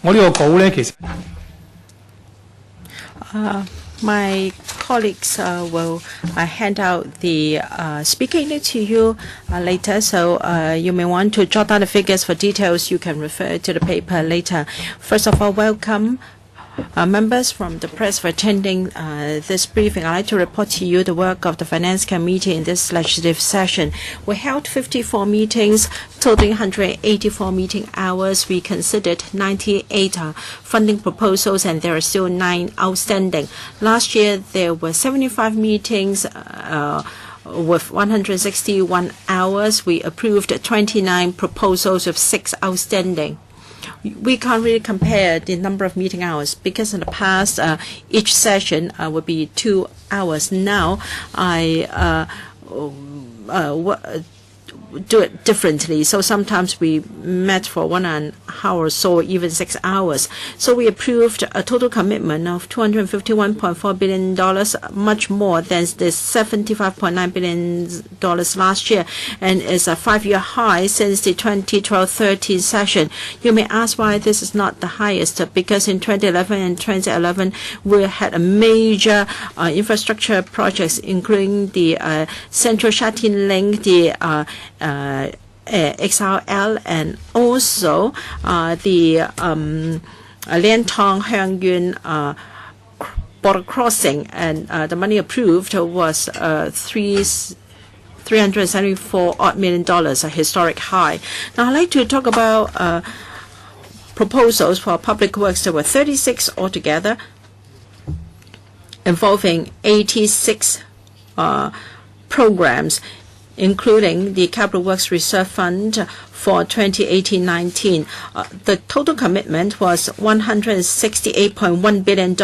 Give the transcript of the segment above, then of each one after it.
我呢個稿呢，其實 My colleagues will hand out the speaking note to you later, so you may want to jot down the figures for details. You can refer to the paper later. First of all, welcome members from the press for attending this briefing. I'd like to report to you the work of the Finance Committee in this legislative session. We held 54 meetings, totaling 184 meeting hours. We considered 98 funding proposals, and there are still 9 outstanding. Last year, there were 75 meetings with 161 hours. We approved 29 proposals with 6 outstanding. We can't really compare the number of meeting hours because in the past each session would be 2 hours. Now I do it differently. So sometimes we met for 1 hour or so, even 6 hours. So we approved a total commitment of $251.4 billion, much more than the $75.9 billion last year, and is a 5-year high since the 2012-13 session. You may ask why this is not the highest, because in 2011 and 2011 we had a major infrastructure projects, including the Central Shatin Link, the XRL, and also the Liantong Haiyuan border crossing, and the money approved was $374 million, a historic high. Now I'd like to talk about proposals for public works. There were 36 altogether, involving 86 programs, including the Capital Works Reserve Fund for 2018-19. The total commitment was $168.1 billion,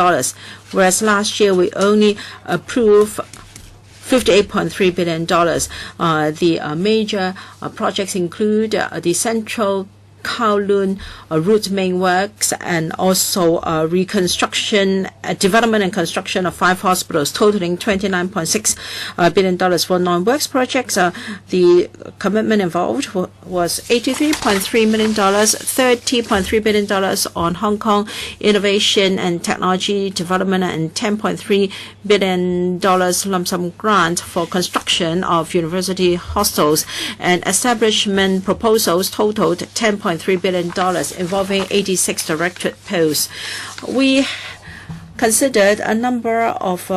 whereas last year we only approved $58.3 billion. The major projects include the Central Kowloon route main works, and also reconstruction, development and construction of 5 hospitals, totaling $29.6 billion. For non-works projects, the commitment involved was $83.3 million, $30.3 billion on Hong Kong innovation and technology development, and $10.3 billion lump sum grant for construction of university hostels, and establishment proposals totaled $10.3 billion, involving 86 directorate posts. We considered a number of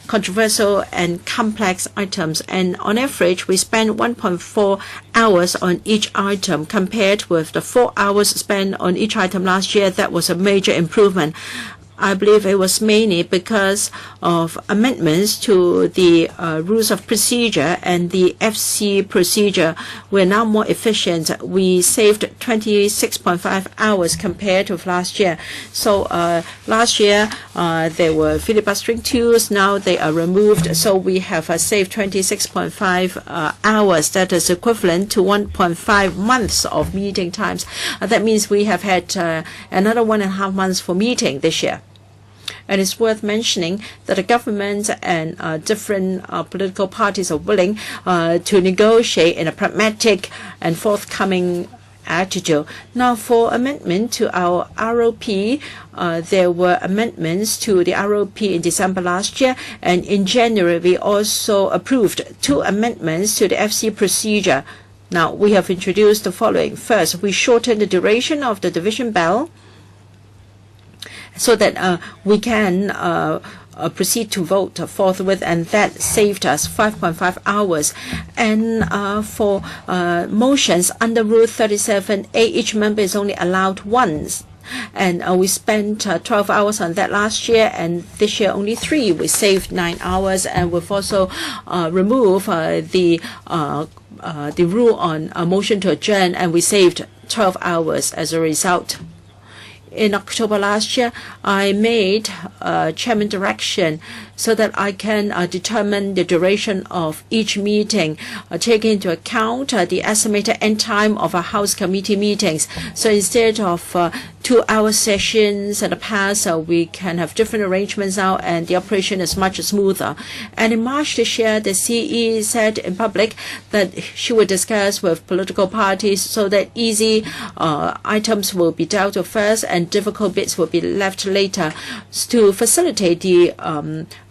controversial and complex items, and on average we spent 1.4 hours on each item compared with the 4 hours spent on each item last year. That was a major improvement. I believe it was mainly because of amendments to the rules of procedure and the FC procedure. We're now more efficient. We saved 26.5 hours compared with last year. So last year there were filibustering tools. Now they are removed. So we have saved 26.5 hours. That is equivalent to 1.5 months of meeting times. That means we have had another 1.5 months for meeting this year. And it's worth mentioning that the government and different political parties are willing to negotiate in a pragmatic and forthcoming attitude. Now, for amendment to our ROP, there were amendments to the ROP in December last year, and in January we also approved 2 amendments to the FC procedure. Now, we have introduced the following. First, we shortened the duration of the division bell so that we can proceed to vote forthwith, and that saved us 5.5 hours. And for motions under Rule 37A, each member is only allowed once. And we spent 12 hours on that last year, and this year only 3. We saved 9 hours, and we've also removed the rule on a motion to adjourn, and we saved 12 hours as a result. In October last year, I made chairman direction so that I can determine the duration of each meeting, taking into account the estimated end time of our House committee meetings. So instead of 2-hour sessions in the past, so we can have different arrangements now, and the operation is much smoother. And in March this year, the CE said in public that she would discuss with political parties so that easy items will be dealt with first and difficult bits will be left later. To facilitate the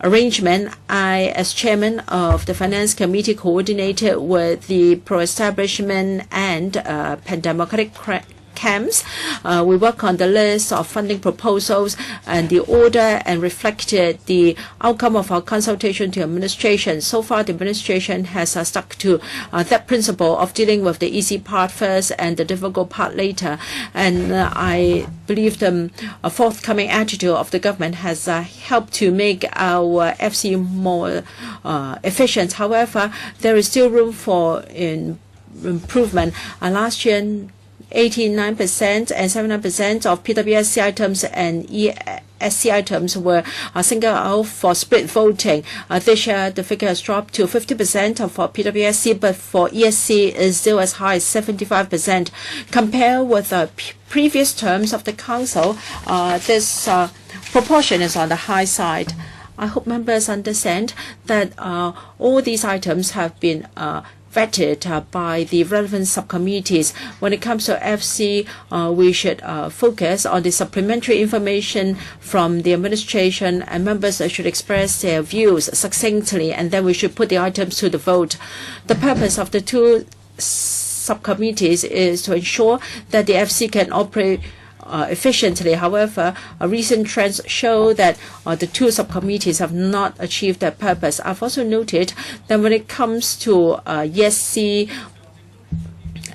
arrangement, I, as chairman of the Finance Committee, coordinated with the pro-establishment and pan-democratic camps. We work on the list of funding proposals and the order and reflected the outcome of our consultation to administration. So far, the administration has stuck to that principle of dealing with the easy part first and the difficult part later. And I believe the forthcoming attitude of the government has helped to make our FC more efficient. However, there is still room for improvement. Last year, 89% and 79% of PWSC items and ESC items were singled out for split voting. This year, the figure has dropped to 50% for PWSC, but for ESC is still as high as 75%. Compared with previous terms of the Council, this proportion is on the high side. I hope members understand that all these items have been vetted by the relevant subcommittees. When it comes to FC, we should focus on the supplementary information from the administration, and members should express their views succinctly, and then we should put the items to the vote. The purpose of the two subcommittees is to ensure that the FC can operate efficiently. However, recent trends show that the two subcommittees have not achieved that purpose. I've also noted that when it comes to ESC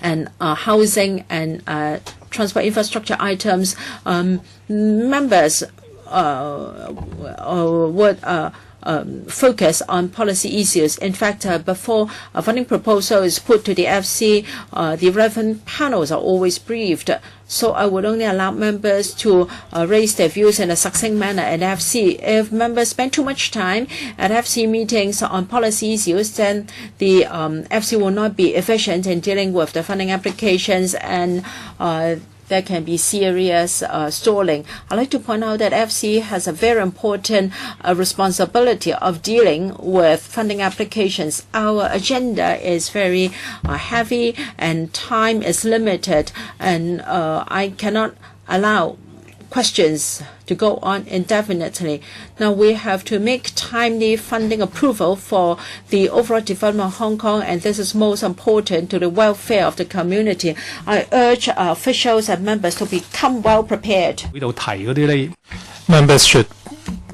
and housing and transport infrastructure items, members would focus on policy issues. In fact, before a funding proposal is put to the FC, the relevant panels are always briefed. So I would only allow members to raise their views in a succinct manner at FC. If members spend too much time at FC meetings on policy issues, then the FC will not be efficient in dealing with the funding applications, and there can be serious stalling. I'd like to point out that FC has a very important responsibility of dealing with funding applications. Our agenda is very heavy and time is limited, and I cannot allow questions to go on indefinitely. Now we have to make timely funding approval for the overall development of Hong Kong, and this is most important to the welfare of the community. I urge officials and members to become well prepared. Members should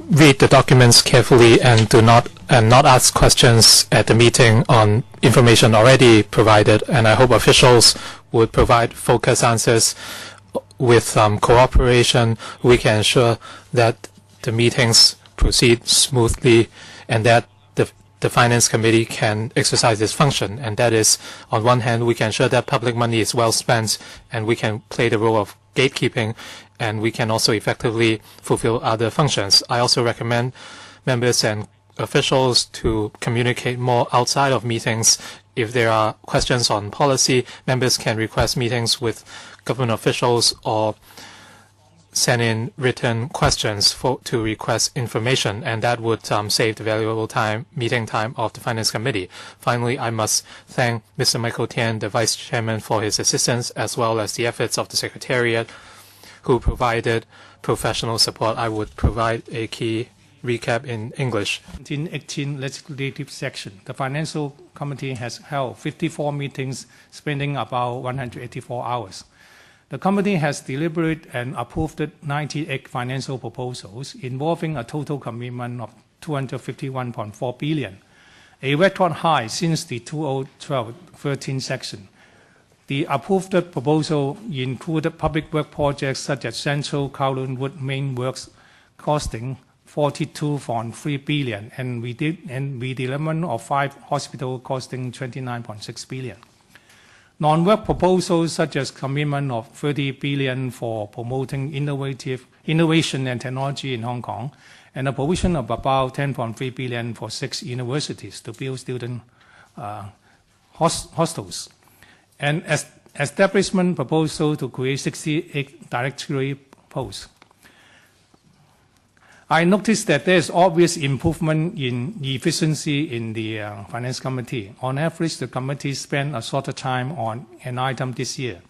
read the documents carefully and not ask questions at the meeting on information already provided, and I hope officials would provide focused answers. With cooperation, we can ensure that the meetings proceed smoothly and that the Finance Committee can exercise its function. And that is, on one hand, we can ensure that public money is well spent and we can play the role of gatekeeping, and we can also effectively fulfill other functions. I also recommend members and officials to communicate more outside of meetings. If there are questions on policy, members can request meetings with government officials or send in written questions to request information, and that would save the valuable meeting time of the Finance Committee. Finally, I must thank Mr. Michael Tian, the Vice Chairman, for his assistance, as well as the efforts of the Secretariat, who provided professional support. I would provide a key recap in English. 1918 legislative section. The Financial Committee has held 54 meetings, spending about 184 hours. The committee has deliberated and approved 98 financial proposals involving a total commitment of $251.4 billion, a record high since the 2012-13 section. The approved proposal included public work projects such as Central Kowloon Wood Main Works costing $42.3 billion and redevelopment of 5 hospitals costing $29.6 billion. Non-work proposals such as commitment of $30 billion for promoting innovation and technology in Hong Kong, and a provision of about $10.3 billion for 6 universities to build student hostels. And as establishment proposal to create 68 directory posts. I noticed that there is obvious improvement in efficiency in the Finance Committee. On average, the committee spent a shorter time on an item this year,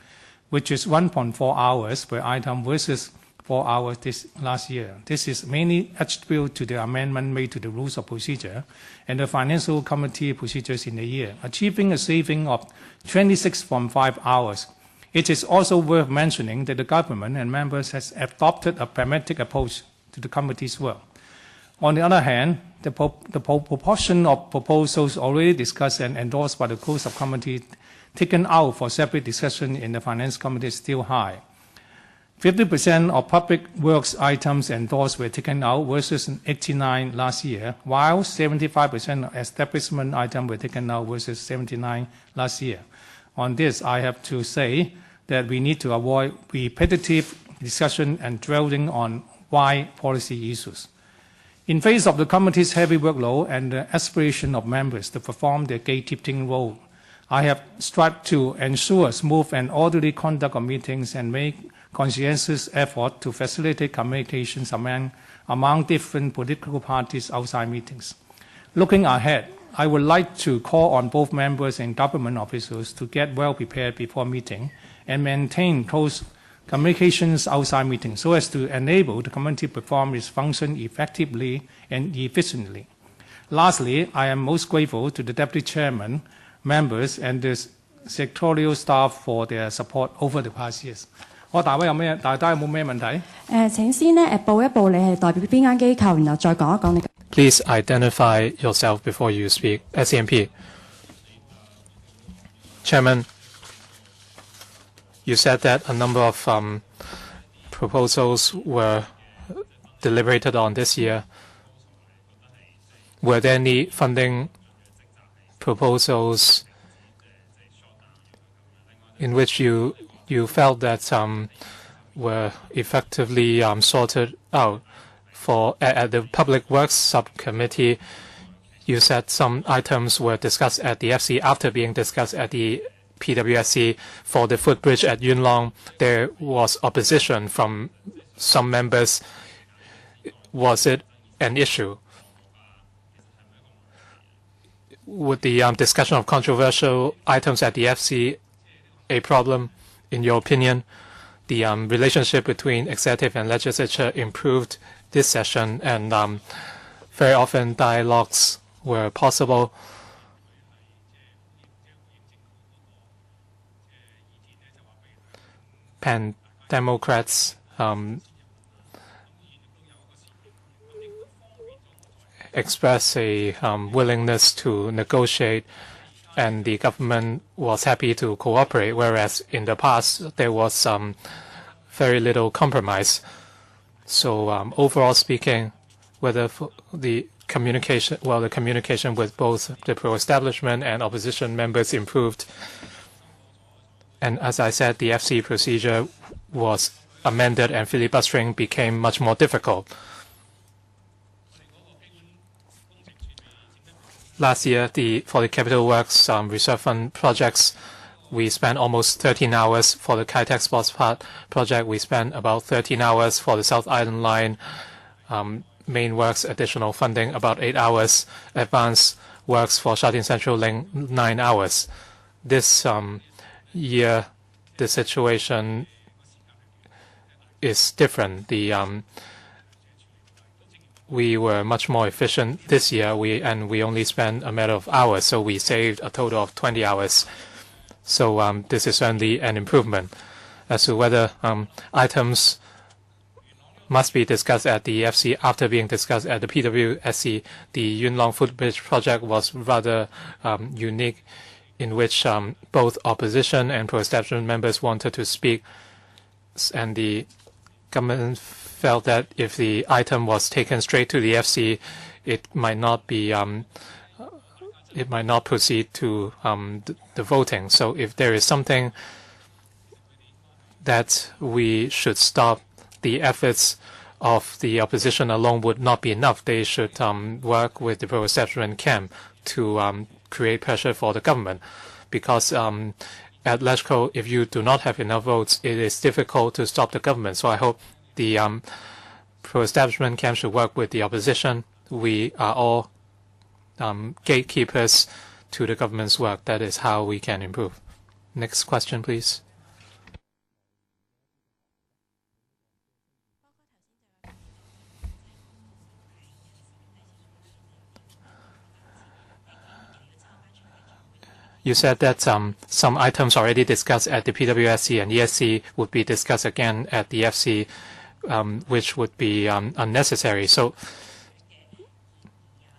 which is 1.4 hours per item versus 4 hours last year. This is mainly attributed to the amendment made to the Rules of Procedure and the Financial Committee procedures in the year, achieving a saving of 26.5 hours. It is also worth mentioning that the government and members has adopted a pragmatic approach to the committee's work. On the other hand, the proportion of proposals already discussed and endorsed by the close of committee taken out for separate discussion in the Finance Committee is still high. 50% of public works items endorsed were taken out versus 89 last year, while 75% of establishment items were taken out versus 79 last year. On this, I have to say that we need to avoid repetitive discussion and dwelling on wide policy issues. In face of the committee's heavy workload and the aspiration of members to perform their gatekeeping role, I have strived to ensure smooth and orderly conduct of meetings and make conscientious effort to facilitate communications among different political parties outside meetings. Looking ahead, I would like to call on both members and government officials to get well prepared before meeting and maintain close communications outside meetings so as to enable the committee to perform its function effectively and efficiently. Lastly, I am most grateful to the Deputy Chairman, members, and the sectorial staff for their support over the past years. 大家有冇咩問題？請先呢報一報你係代表邊間機構，然後再講一講你。Please identify yourself before you speak. SCMP. Chairman, you said that a number of proposals were deliberated on this year. Were there any funding proposals in which you felt that were effectively sorted out? At the Public Works Subcommittee, you said some items were discussed at the FC after being discussed at the PWSC. For the footbridge at Yuen Long, there was opposition from some members. Was it an issue? Would the discussion of controversial items at the FC a problem? In your opinion, the relationship between executive and legislature improved this session, and very often dialogues were possible. Pan-Democrats express a willingness to negotiate, and the government was happy to cooperate, whereas in the past there was very little compromise. So overall speaking, whether the communication with both the pro-establishment and opposition members improved. And as I said, the FC procedure was amended and filibustering became much more difficult. Last year, for the Capital Works Reserve Fund projects, we spent almost 13 hours. For the Kai Tak Sports Park project, we spent about 13 hours. For the South Island Line main works, additional funding, about 8 hours. Advanced works for Sha Tin Central Link, 9 hours. This year, the situation is different. We were much more efficient this year, and we only spent a matter of hours, so we saved a total of 20 hours. So this is certainly an improvement. As to whether items must be discussed at the FC after being discussed at the PWSC, the Yuen Long Footbridge project was rather unique, in which both opposition and pro-establishment members wanted to speak, and the government felt that if the item was taken straight to the FC, it might not proceed to the voting. So if there is something that we should stop, the efforts of the opposition alone would not be enough. They should work with the pro-establishment camp to create pressure for the government, because at LegCo, if you do not have enough votes, it is difficult to stop the government. So I hope the pro-establishment camp should work with the opposition. We are all gatekeepers to the government's work. That is how we can improve. Next question, please. You said that some items already discussed at the PWSC and ESC would be discussed again at the FC, which would be unnecessary. So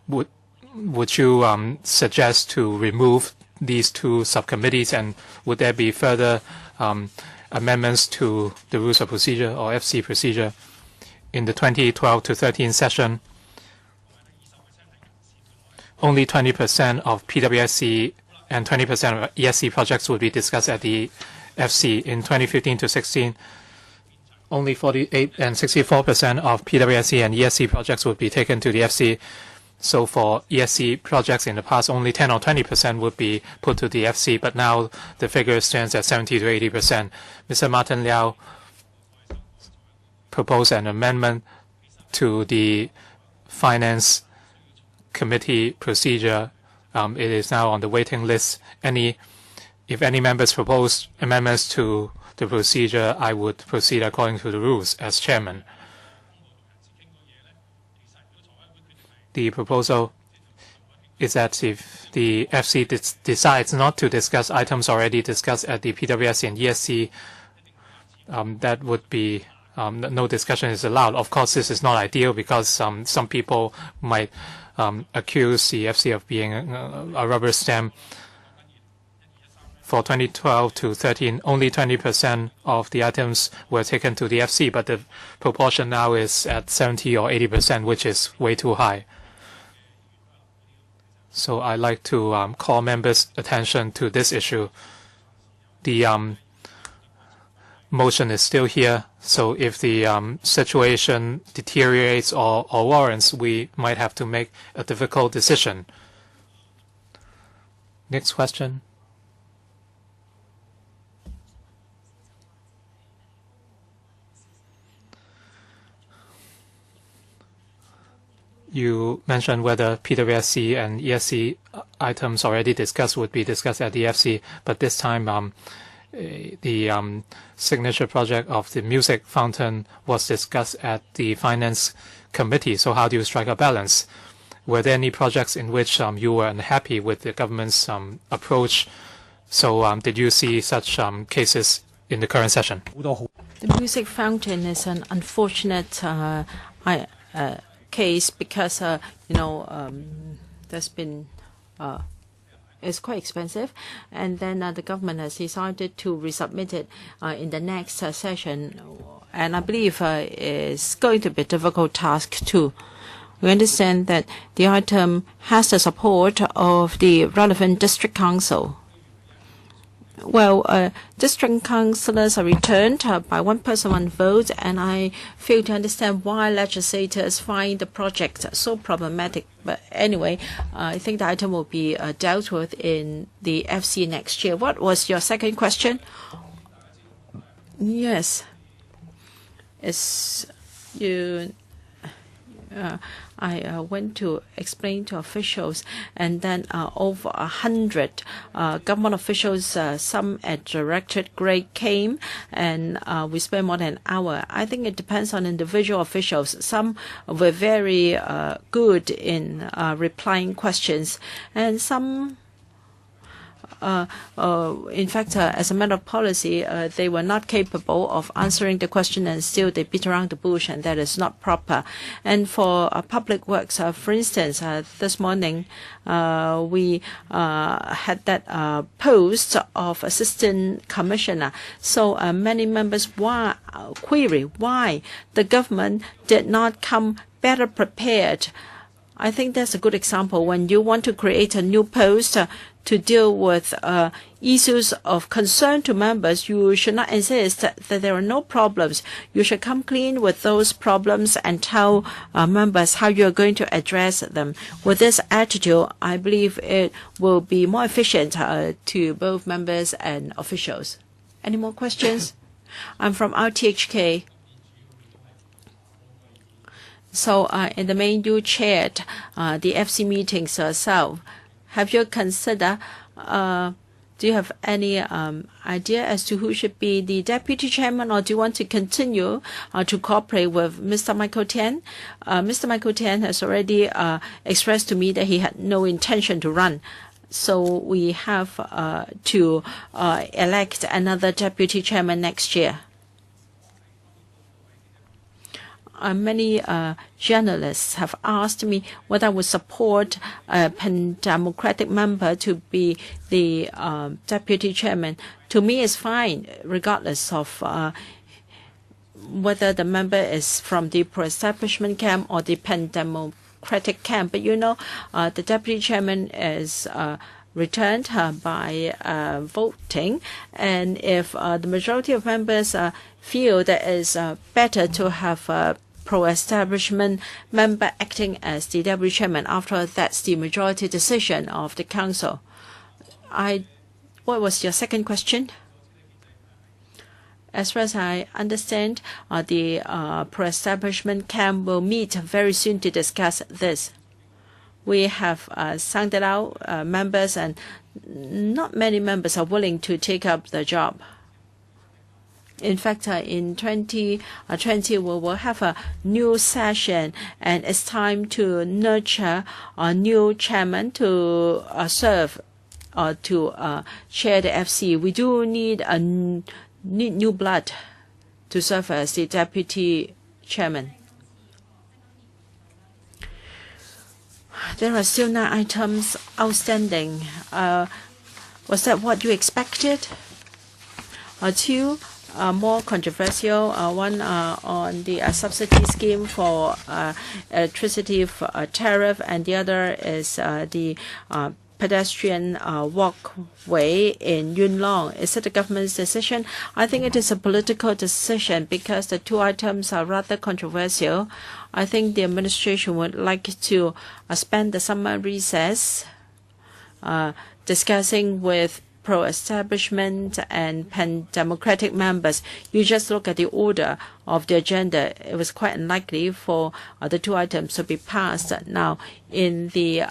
would you suggest to remove these two subcommittees, and would there be further amendments to the rules of procedure or FC procedure? In the 2012 to 13 session, only 20% of PWSC and 20% of ESC projects would be discussed at the FC. In 2015 to 16, only 48 and 64% of PWSC and ESC projects would be taken to the FC. So for ESC projects in the past, only 10 or 20% would be put to the FC, but now the figure stands at 70 to 80%. Mr. Martin Liao proposed an amendment to the Finance Committee procedure. It is now on the waiting list. If any members propose amendments to the procedure, I would proceed according to the rules as chairman. The proposal is that if the FC decides not to discuss items already discussed at the PWSC and ESC, that would be no discussion is allowed. Of course, this is not ideal because some people might accuse the FC of being a rubber stamp. For 2012 to 13, only 20% of the items were taken to the FC, but the proportion now is at 70 or 80%, which is way too high. So I'd like to call members' attention to this issue. The motion is still here, so if the situation deteriorates or warrants, we might have to make a difficult decision. Next question. You mentioned whether PWSC and ESC items already discussed would be discussed at the FC, but this time the signature project of the music fountain was discussed at the Finance Committee. So how do you strike a balance? Were there any projects in which you were unhappy with the government's approach? So did you see such cases in the current session? The music fountain is an unfortunate case because there's been it's quite expensive, and then the government has decided to resubmit it in the next session, and I believe it's going to be a difficult task too. We understand that the item has the support of the relevant district council. Well, district councillors are returned by one person, one vote, and I fail to understand why legislators find the project so problematic. But anyway, I think the item will be dealt with in the FC next year. What was your second question? Yes. I went to explain to officials, and then over 100 government officials, some at directorate grade, came, and we spent more than an hour. I think it depends on individual officials. Some were very good in replying questions, and some in fact, as a matter of policy, they were not capable of answering the question, and still they beat around the bush, and that is not proper. And for public works, for instance, this morning we had that post of assistant commissioner. So many members query why the government did not come better prepared. I think that's a good example. When you want to create a new post to deal with issues of concern to members, you should not insist that there are no problems. You should come clean with those problems and tell members how you're going to address them. With this attitude, I believe it will be more efficient to both members and officials. Any more questions? I'm from RTHK. So in the main, you chaired the FC meetings yourself. Have you considered, do you have any idea as to who should be the deputy chairman, or do you want to continue to cooperate with Mr. Michael Tian? Mr. Michael Tian has already expressed to me that he had no intention to run. So we have to elect another deputy chairman next year. Many journalists have asked me whether I would support a pan-democratic member to be the deputy chairman. To me, it's fine, regardless of whether the member is from the pro-establishment camp or the pan-democratic camp. But you know, the deputy chairman is returned by voting, and if the majority of members feel that it's better to have a pro-establishment member acting as the deputy chairman, after that's the majority decision of the council. What was your second question? As far as I understand, the pro-establishment camp will meet very soon to discuss this. We have sounded out members, and not many members are willing to take up the job. In fact, in 2020, we will have a new session, and it's time to nurture a new chairman to serve or to chair the FC. We do need new blood to serve as the deputy chairman. There are still 9 items outstanding. Was that what you expected? 2 more controversial. One on the subsidy scheme for electricity tariff, and the other is the pedestrian walkway in Yuen Long. Is it the government's decision? I think it is a political decision because the 2 items are rather controversial. I think the administration would like to spend the summer recess discussing with pro-establishment and pan-democratic members. You just look at the order of the agenda. It was quite unlikely for the 2 items to be passed. Now, in the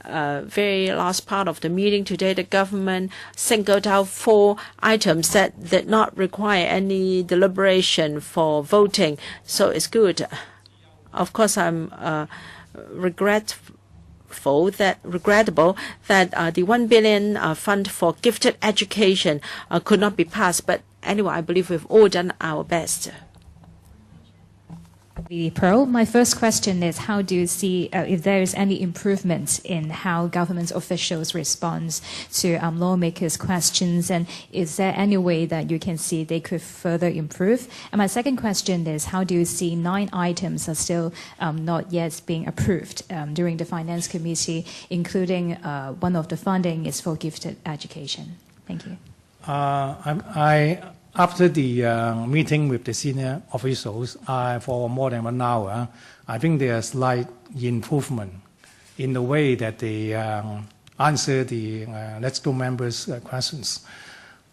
very last part of the meeting today, the government singled out 4 items that did not require any deliberation for voting. So it's good. Of course, I'm regrettable that the 1 billion fund for gifted education could not be passed. But anyway, I believe we've all done our best. Pearl, my first question is, how do you see if there is any improvement in how government officials respond to lawmakers' questions, and is there any way that you can see they could further improve? And my second question is, how do you see 9 items are still not yet being approved during the Finance Committee, including one of the funding is for gifted education? Thank you. After the meeting with the senior officials for more than 1 hour, I think there's slight improvement in the way that they answer the Let's Go members' questions.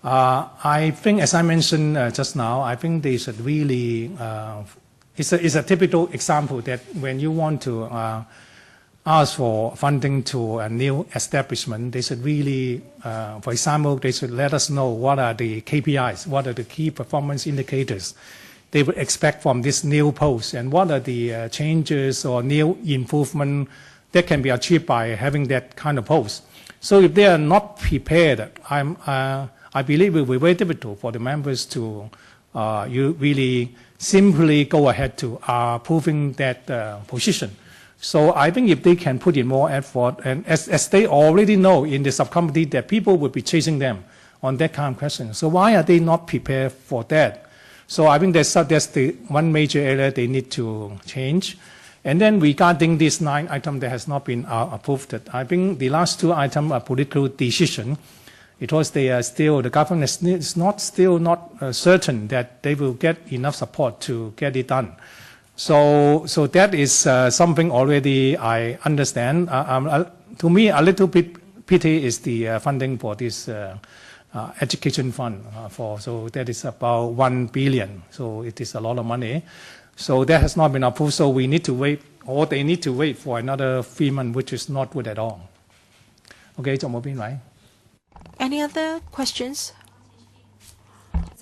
I think, as I mentioned just now, I think they should really, it's a typical example that when you want to ask for funding to a new establishment, they should really, for example, they should let us know what are the KPIs, what are the key performance indicators they would expect from this new post, and what are the changes or new improvement that can be achieved by having that kind of post. So if they are not prepared, I believe it will be very difficult for the members to you really simply go ahead to approving that position. So I think if they can put in more effort, and as they already know in the subcommittee that people will be chasing them on that kind of question. So why are they not prepared for that? So I think that's the one major area they need to change. And then regarding this 9 item that has not been approved, I think the last 2 items are political decision, because they are still, the government is not certain that they will get enough support to get it done. So that is something already I understand. To me, a little bit pity is the funding for this education fund. So that is about 1 billion. So it is a lot of money. So that has not been approved. So we need to wait, or they need to wait for another 3 months, which is not good at all. Okay, Chong Mo Bin, right? Any other questions?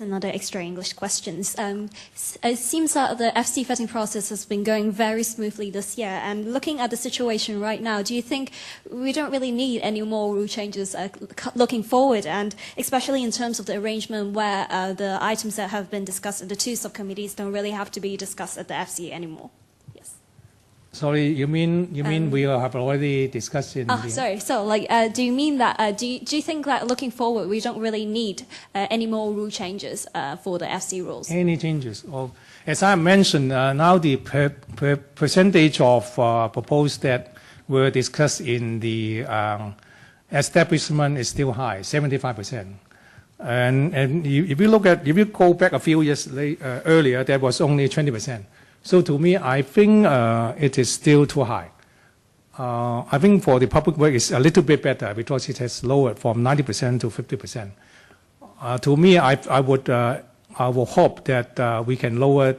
Another extra English questions. It seems that the FC vetting process has been going very smoothly this year. And looking at the situation right now, do you think we don't really need any more rule changes looking forward? And especially in terms of the arrangement where the items that have been discussed in the 2 subcommittees don't really have to be discussed at the FC anymore? Yes. Sorry, you mean we have already discussed in sorry. So, do you mean that? Do you think that looking forward, we don't really need any more rule changes for the FC rules? Any changes? As I mentioned, now the percentage of proposed that were discussed in the establishment is still high, 75%. And if you go back a few years earlier, there was only 20%. So to me, I think it is still too high. I think for the public work, it's a little bit better because it has lowered from 90% to 50%. To me, I will hope that we can lower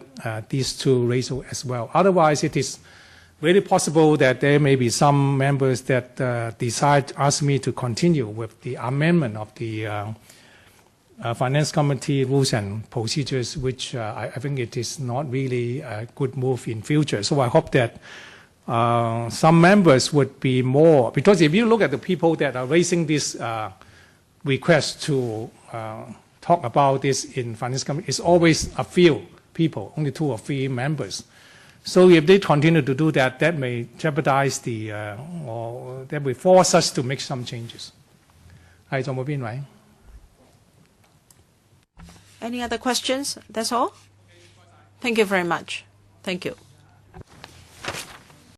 these 2 ratios as well. Otherwise, it is very possible that there may be some members that ask me to continue with the amendment of the Finance Committee rules and procedures, which I think it is not really a good move in future. So I hope that some members would be more, because if you look at the people that are raising this request to talk about this in Finance Committee, it's always a few people, only 2 or 3 members. So if they continue to do that, that may jeopardize or that will force us to make some changes. Hi, Chong Mo Bin, right? Any other questions? That's all? Thank you very much. Thank you.